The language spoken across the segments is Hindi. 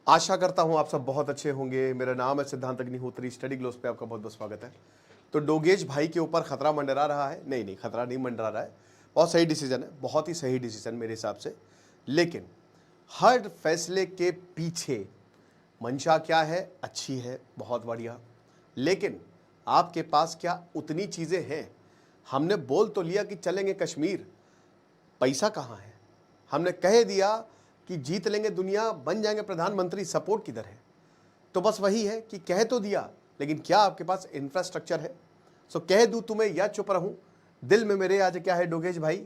आशा करता हूं आप सब बहुत अच्छे होंगे। मेरा नाम है सिद्धांत अग्निहोत्री। स्टडी ग्लोस पे आपका बहुत बहुत स्वागत है। तो डोगेश भाई के ऊपर खतरा मंडरा रहा है। नहीं, खतरा नहीं मंडरा रहा है। बहुत सही डिसीजन है, बहुत ही सही डिसीजन मेरे हिसाब से। लेकिन हर फैसले के पीछे मंशा क्या है? अच्छी है, बहुत बढ़िया। लेकिन आपके पास क्या उतनी चीजें हैं? हमने बोल तो लिया कि चलेंगे कश्मीर, पैसा कहाँ है? हमने कह दिया कि जीत लेंगे दुनिया, बन जाएंगे प्रधानमंत्री, सपोर्ट किधर है? तो बस वही है कि कह तो दिया, लेकिन क्या आपके पास इंफ्रास्ट्रक्चर है? सो कह दूं तुम्हें या चुप रहूं, दिल में मेरे आज क्या है डोगेश भाई,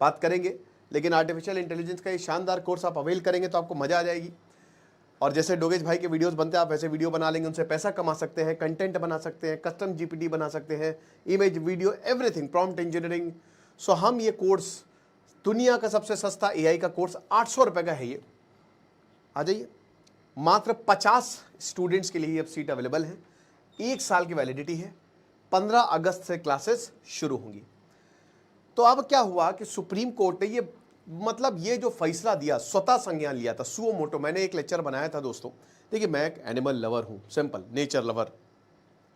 बात करेंगे। लेकिन आर्टिफिशियल इंटेलिजेंस का ये शानदार कोर्स आप अवेल करेंगे तो आपको मजा आ जाएगी। और जैसे डोगेश भाई के वीडियोस बनते हैं, आप वैसे वीडियो बना लेंगे, उनसे पैसा कमा सकते हैं, कंटेंट बना सकते हैं, कस्टम जीपीटी बना सकते हैं, image, video, everything, prompt engineering. So हम ये कोर्स, दुनिया का सबसे सस्ता एआई का कोर्स, 800 रुपए का है ये। आ जाइए, मात्र 50 स्टूडेंट्स के लिए अब सीट अवेलेबल है। 1 साल की वैलिडिटी है। 15 अगस्त से क्लासेस शुरू होंगी। तो अब क्या हुआ कि सुप्रीम कोर्ट ने ये जो फैसला दिया, स्वतः संज्ञान लिया था, सुओ मोटो। मैंने एक लेक्चर बनाया था दोस्तों। देखिए, मैं एक एनिमल लवर हूं, simple, nature lover,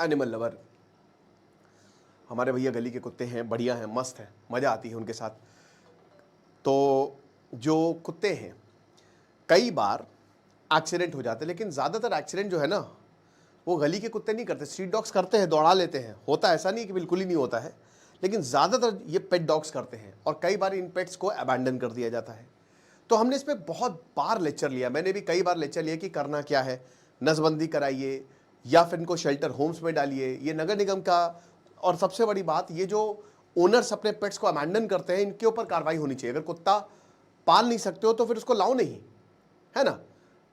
animal lover. हमारे भैया गली के कुत्ते हैं, बढ़िया हैं, मस्त हैं, मजा आती है उनके साथ। तो जो कुत्ते हैं, कई बार एक्सीडेंट हो जाते हैं, लेकिन ज़्यादातर एक्सीडेंट जो है ना, वो गली के कुत्ते नहीं करते, स्ट्रीट डॉग्स करते हैं, दौड़ा लेते हैं। होता है, ऐसा नहीं कि बिल्कुल ही नहीं होता है, लेकिन ज़्यादातर ये पेट डॉग्स करते हैं। और कई बार इन पेट्स को अबैंडन कर दिया जाता है। तो हमने इस पर बहुत बार लेक्चर लिया, मैंने भी कई बार लेक्चर लिया कि करना क्या है, नसबंदी कराइए या फिर इनको शेल्टर होम्स में डालिए, ये नगर निगम का। और सबसे बड़ी बात, ये जो ओनर्स अपने पेट्स को अबैंडन करते हैं, इनके ऊपर कार्रवाई होनी चाहिए। अगर कुत्ता पाल नहीं सकते हो तो फिर उसको लाओ नहीं, है ना।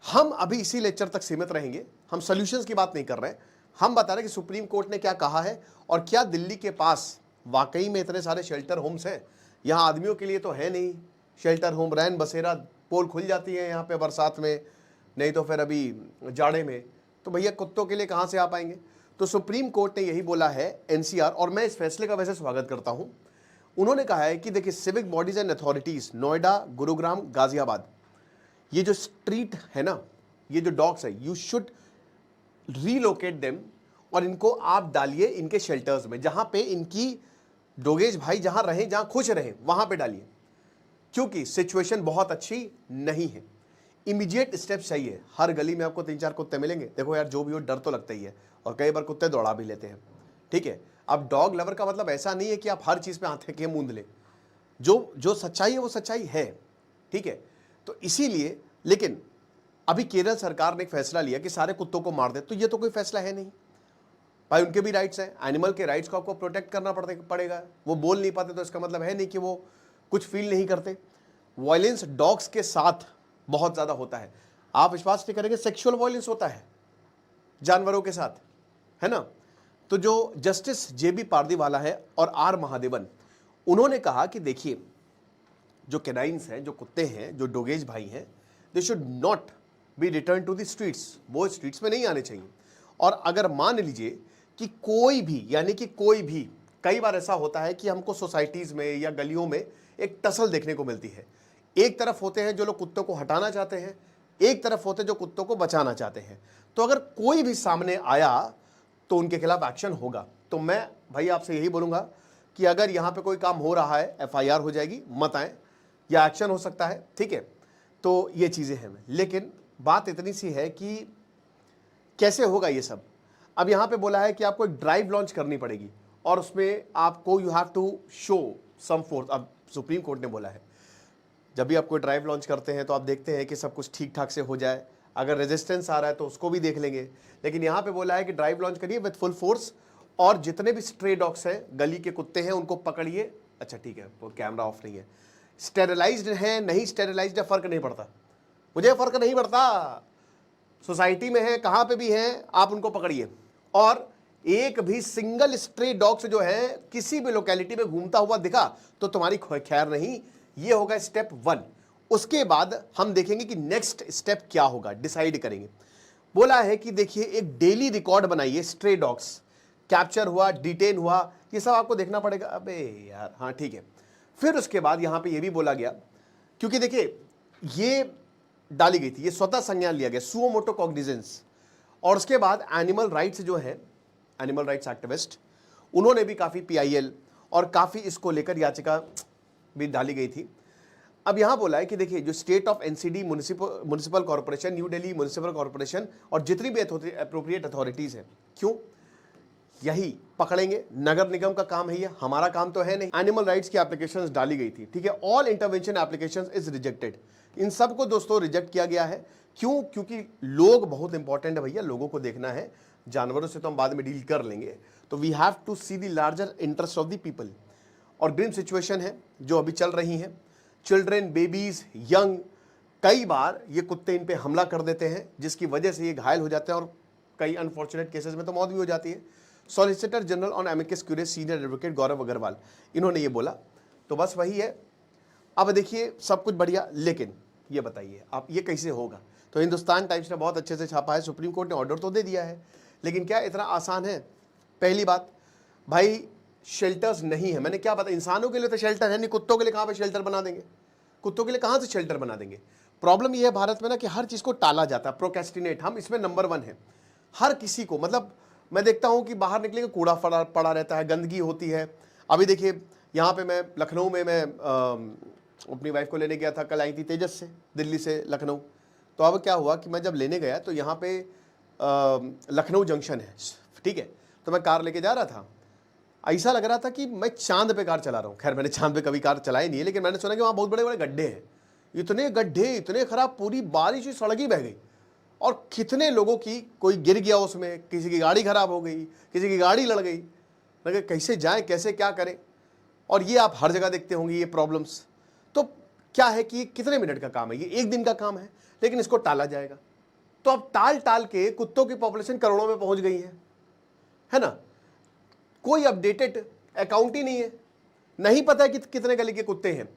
हम अभी इसी लेक्चर तक सीमित रहेंगे, हम सॉल्यूशंस की बात नहीं कर रहे हैं। हम बता रहे हैं कि सुप्रीम कोर्ट ने क्या कहा है और क्या दिल्ली के पास वाकई में इतने सारे शेल्टर होम्स हैं। यहाँ आदमियों के लिए तो है नहीं शेल्टर होम, रैन बसेरा, पोल खुल जाती है यहाँ पे बरसात में, नहीं तो फिर अभी जाड़े में, तो भैया कुत्तों के लिए कहाँ से आ पाएंगे। तो सुप्रीम कोर्ट ने यही बोला है, एनसीआर, और मैं इस फैसले का वैसे स्वागत करता हूँ। उन्होंने कहा है कि देखिए, civic bodies and authorities Noida, Gurugram, Ghaziabad, ये जो स्ट्रीट है ना, ये जो डॉग्स है, यू शुड रीलोकेट देम, और इनको आप डालिए इनके शेल्टर्स में, जहां पे इनकी डोगेश भाई जहां रहें, जहां खुश रहें, वहां पे डालिए, क्योंकि सिचुएशन बहुत अच्छी नहीं है। इमीडिएट स्टेप चाहिए। हर गली में आपको 3-4 कुत्ते मिलेंगे। देखो यार, जो भी हो, डर तो लगता ही है, और कई बार कुत्ते दौड़ा भी लेते हैं, ठीक है। अब डॉग लवर का मतलब ऐसा नहीं है कि आप हर चीज पे हाथ के मूंद ले। जो जो सच्चाई है वो सच्चाई है, ठीक है। तो इसीलिए, लेकिन अभी केरल सरकार ने एक फैसला लिया कि सारे कुत्तों को मार दे, तो ये तो कोई फैसला है नहीं भाई, उनके भी राइट्स हैं। एनिमल के राइट्स को आपको प्रोटेक्ट करना पड़ेगा। वो बोल नहीं पाते तो इसका मतलब है नहीं कि वो कुछ फील नहीं करते। वायलेंस डॉग्स के साथ बहुत ज्यादा होता है, आप विश्वास नहीं करेंगे, सेक्सुअल वायलेंस होता है जानवरों के साथ, है ना। तो जो जस्टिस जेबी पारदीवाला है और आर महादेवन, उन्होंने कहा कि देखिए, जो कैनाइंस हैं, जो कुत्ते हैं, जो डोगेज भाई हैं, they should not be return to the streets. वो स्ट्रीट्स में नहीं आने चाहिए। और अगर मान लीजिए कि कोई भी, यानी कि कोई भी, कई बार ऐसा होता है कि हमको सोसाइटीज में या गलियों में एक टसल देखने को मिलती है। एक तरफ होते हैं जो लोग कुत्तों को हटाना चाहते हैं, एक तरफ होते हैं जो कुत्तों को बचाना चाहते हैं। तो अगर कोई भी सामने आया तो उनके खिलाफ एक्शन होगा। तो मैं भाई आपसे यही बोलूंगा कि अगर यहां पे कोई काम हो रहा है, एफआईआर हो जाएगी, मत आए, या एक्शन हो सकता है, ठीक है। तो ये चीजें हैं, लेकिन बात इतनी सी है कि कैसे होगा ये सब। अब यहां पे बोला है कि आपको एक ड्राइव लॉन्च करनी पड़ेगी, और उसमें आपको you have to show some force. अब सुप्रीम कोर्ट ने बोला है, जब भी आप कोई ड्राइव लॉन्च करते हैं तो आप देखते हैं कि सब कुछ ठीक ठाक से हो जाए। अगर रेजिस्टेंस आ रहा है तो उसको भी देख लेंगे, लेकिन यहां पे बोला है कि ड्राइव लॉन्च करिए विद फुल फोर्स, और जितने भी स्ट्रे डॉग्स हैं, गली के कुत्ते हैं, उनको पकड़िए। अच्छा ठीक है, वो कैमरा ऑफ नहीं है, स्टेरिलाइज्ड है, नहीं स्टेरिलाइज्ड है, फर्क नहीं पड़ता, मुझे फर्क नहीं पड़ता। सोसाइटी में है, कहां पे भी है, आप उनको पकड़िए। और एक भी सिंगल स्ट्रे डॉग्स जो है किसी भी लोकेलिटी में घूमता हुआ दिखा तो तुम्हारी खैर नहीं। ये होगा स्टेप 1। उसके बाद हम देखेंगे कि नेक्स्ट स्टेप क्या होगा, डिसाइड करेंगे। बोला है कि देखिए, एक डेली रिकॉर्ड बनाइए, स्ट्रे डॉग्स कैप्चर हुआ, डिटेन हुआ, ये सब आपको देखना पड़ेगा। अबे यार, हाँ ठीक है। फिर उसके बाद यहां पे ये भी बोला गया, क्योंकि देखिए, ये डाली गई थी, ये स्वतः संज्ञान लिया गया, सुओ मोटो कॉग्निजेंस। और उसके बाद एनिमल राइट्स जो है, एनिमल राइट्स एक्टिविस्ट, उन्होंने भी काफ़ी पीआईएल और काफ़ी इसको लेकर याचिका भी डाली गई थी। अब यहाँ बोला है कि देखिए जो state of NCD, municipal corporation, new Delhi municipal corporation और जितनी भी अप्रोप्रिएट अथॉरिटीज़ हैं, क्यों यही पकड़ेंगे, नगर निगम का काम है, ये हमारा काम तो है नहीं। एनिमल राइट्स की एप्लीकेशंस डाली गई थी, ठीक है, all intervention applications is rejected. इन सब को दोस्तों रिजेक्ट किया गया है। क्यों? क्योंकि लोग बहुत इंपॉर्टेंट है भैया, लोगों को देखना है, जानवरों से तो हम बाद में डील कर लेंगे, तो we have to see the larger interest of the people. और ग्रीन सिचुएशन है जो अभी चल रही है, चिल्ड्रेन, बेबीज, यंग, कई बार ये कुत्ते इन पे हमला कर देते हैं जिसकी वजह से ये घायल हो जाते हैं और कई अनफॉर्चुनेट केसेस में तो मौत भी हो जाती है। Solicitor general on amicus curiae senior advocate Gaurav Agarwal, इन्होंने ये बोला। तो बस वही है। अब देखिए सब कुछ बढ़िया, लेकिन ये बताइए आप ये कैसे होगा? तो हिंदुस्तान टाइम्स ने बहुत अच्छे से छापा है, सुप्रीम कोर्ट ने ऑर्डर तो दे दिया है, लेकिन क्या इतना आसान है? पहली बात भाई, शेल्टर्स नहीं है। मैंने क्या बताया, इंसानों के लिए तो शेल्टर है नहीं, कुत्तों के लिए कहाँ पे शेल्टर बना देंगे? कुत्तों के लिए कहाँ से शेल्टर बना देंगे? प्रॉब्लम ये है भारत में ना कि हर चीज़ को टाला जाता है, प्रोक्रेस्टिनेट, हम इसमें नंबर 1 है। हर किसी को, मतलब मैं देखता हूँ कि बाहर निकले कूड़ा पड़ा रहता है, गंदगी होती है। अभी देखिए यहाँ पे मैं लखनऊ में मैं अपनी वाइफ को लेने गया था, कल आई थी तेजस से, दिल्ली से लखनऊ। तो अब क्या हुआ कि मैं जब लेने गया तो यहाँ पे लखनऊ जंक्शन है, ठीक है, तो मैं कार लेके जा रहा था, ऐसा लग रहा था कि मैं चांद पे कार चला रहा हूँ। खैर मैंने चांद पे कभी कार चलाई नहीं है, लेकिन मैंने सुना कि वहाँ बहुत बड़े बड़े गड्ढे हैं, इतने गड्ढे, इतने खराब, पूरी बारिश हुई सड़क ही बह गई, और कितने लोगों की, कोई गिर गया उसमें, किसी की गाड़ी खराब हो गई, किसी की गाड़ी लड़ गई, लगे कैसे जाएं, कैसे क्या करें। और ये आप हर जगह देखते होंगे ये प्रॉब्लम्स। तो क्या है कि ये कितने मिनट का काम है, ये एक दिन का काम है, लेकिन इसको टाला जाएगा। तो अब टाल टाल के कुत्तों की पॉपुलेशन करोड़ों में पहुंच गई है ना? कोई अपडेटेड अकाउंट ही नहीं है, नहीं पता है कि कितने गली के कुत्ते हैं।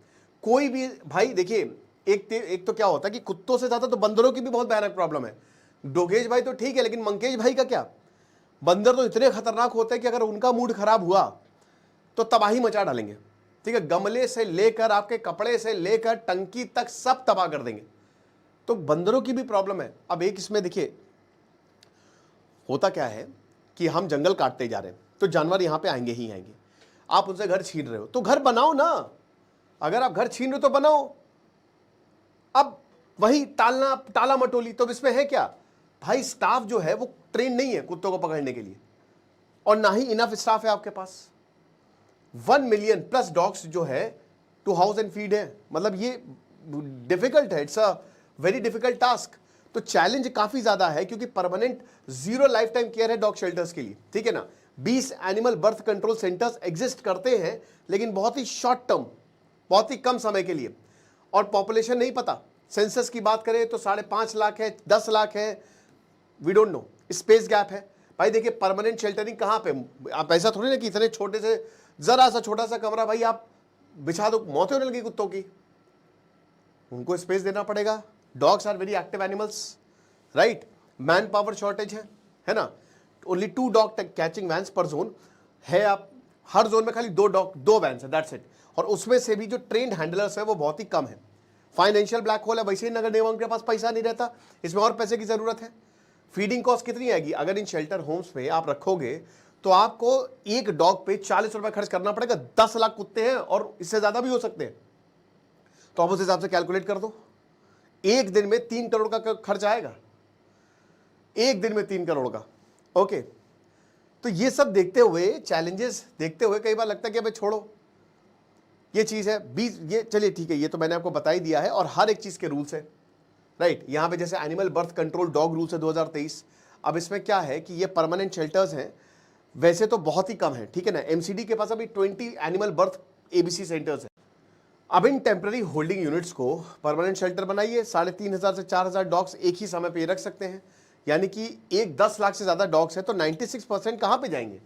कोई भी भाई देखिए, एक तो क्या होता है कि कुत्तों से ज्यादा तो बंदरों की भी बहुत भयानक प्रॉब्लम है। डोगेश भाई तो ठीक है, लेकिन मंकेश भाई का क्या? बंदर तो इतने खतरनाक होते हैं कि अगर उनका मूड खराब हुआ तो तबाही मचा डालेंगे, ठीक है, गमले से लेकर आपके कपड़े से लेकर टंकी तक सब तबाह कर देंगे। तो बंदरों की भी प्रॉब्लम है। अब एक इसमें देखिए होता क्या है कि हम जंगल काटते जा रहे हैं, तो जानवर यहां पे आएंगे ही आएंगे। आप उनसे घर छीन रहे हो तो घर बनाओ ना, अगर आप घर छीन रहे हो तो बनाओ। अब वही टाला मटोली, तो इसमें है क्या भाई? स्टाफ जो है वो ट्रेन नहीं है कुत्तों को पकड़ने के लिए, और ना ही इनफ स्टाफ है आपके पास। 1 मिलियन प्लस डॉग्स जो है टू हाउस एंड फीड है, मतलब ये डिफिकल्ट है, it's a very difficult task. तो चैलेंज काफी ज्यादा है, क्योंकि परमानेंट 0 लाइफ टाइम केयर है डॉग शेल्टर्स के लिए, ठीक है ना। 20 animal birth control centres exist करते हैं, लेकिन बहुत ही शॉर्ट टर्म, बहुत ही कम समय के लिए, और पॉपुलेशन नहीं पता। सेंसस की बात करें तो 5.5 लाख है, 10 लाख है, we don't know. Space gap है भाई। देखिए परमानेंट शेल्टरिंग कहां पे? आप ऐसा थोड़ी ना कि इतने छोटे से, जरा सा छोटा सा कमरा भाई आप बिछा दो, मौत होने लगी कुत्तों की, उनको स्पेस देना पड़ेगा। Dogs are very active animals, right. Man power shortage है ना। Only 2 dog catching vans per zone है। आप हर जोन में खाली 2 वैन्स है, दैट्स इट। और उसमें से भी जो ट्रेंड हैंडलर्स है वो बहुत ही कम है। फाइनेंशियल ब्लैक होल है, वैसे ही नगर निगम के पास पैसा नहीं रहता, इसमें और पैसे की जरूरत है। फीडिंग कॉस्ट कितनी आएगी? अगर इन शेल्टर होम्स पे आप रखोगे तो आपको एक डॉग पे 40 रुपए खर्च करना पड़ेगा। 10 लाख कुत्ते हैं और इससे ज्यादा भी हो सकते हैं, तो आप उस हिसाब से कैलकुलेट कर दो। एक दिन में 3 करोड़ का खर्च आएगा, एक दिन में 3 करोड़ का। ओके, तो ये सब देखते हुए, चैलेंजेस देखते हुए कई बार लगता है कि अबे छोड़ो, ये चीज है 20, ये चलिए ठीक है, ये तो मैंने आपको बता ही दिया है। और हर एक चीज के रूल्स है, राइट। यहां पे जैसे animal birth control dog rules है 2023। अब इसमें क्या है कि ये परमानेंट शेल्टर्स हैं, वैसे तो बहुत ही कम है, ठीक है ना। एमसीडी के पास अभी 20 एनिमल बर्थ एबीसी सेंटर्स है। अब इन टेम्पररी होल्डिंग यूनिट्स को परमानेंट शेल्टर बनाइए। 3,500 से 4,000 डॉग्स एक ही समय पे रख सकते हैं, यानी कि 10 लाख से ज्यादा डॉग्स है तो 96% कहां पे जाएंगे?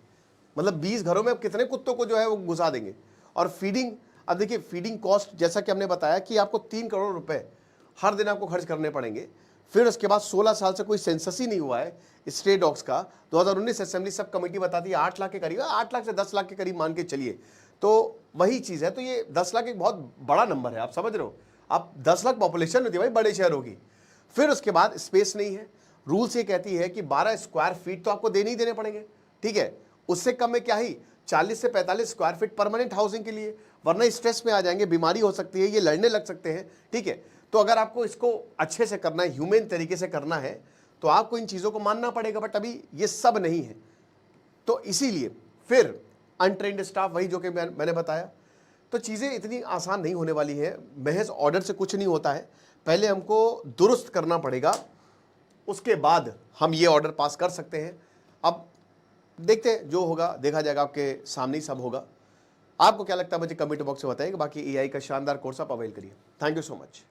मतलब 20 घरों में कितने कुत्तों को जो है वो घुसा देंगे। और फीडिंग, अब देखिए फीडिंग कॉस्ट जैसा कि हमने बताया कि आपको 3 करोड़ रुपए हर दिन आपको खर्च करने पड़ेंगे। फिर उसके बाद 16 साल से कोई सेंसस ही नहीं हुआ है स्ट्रे डॉग्स का। 2019 असेंबली सब कमेटी बताती है 8 लाख के करीब, 8 लाख से 10 लाख के करीब मान के चलिए, तो वही चीज है। तो ये 10 लाख एक बहुत बड़ा नंबर है, आप समझ रहे हो। आप 10 लाख पॉपुलेशन होती है भाई बड़े शहरों की, फिर उसके बाद स्पेस नहीं है, रूल्स ये कहती है कि 12 स्क्वायर फीट तो आपको देने ही देने पड़ेंगे, ठीक है। उससे कम में क्या ही 40 से 45 स्क्वायर फीट परमानेंट हाउसिंग के लिए, वरना स्ट्रेस में आ जाएंगे, बीमारी हो सकती है, ये लड़ने लग सकते हैं, ठीक है। तो अगर आपको इसको अच्छे से करना है, ह्यूमन तरीके से करना है, तो आपको इन चीज़ों को मानना पड़ेगा, बट अभी ये सब नहीं है। तो इसीलिए फिर अनट्रेंड स्टाफ, वही जो कि मैंने बताया। तो चीज़ें इतनी आसान नहीं होने वाली हैं, महज ऑर्डर से कुछ नहीं होता है, पहले हमको दुरुस्त करना पड़ेगा, उसके बाद हम ये ऑर्डर पास कर सकते हैं। अब देखते हैं, जो होगा देखा जाएगा, आपके सामने ही सब होगा। आपको क्या लगता है मुझे कमेंट बॉक्स में बताइए। बाकी एआई का शानदार कोर्स आप अवेल करिए। Thank you so much.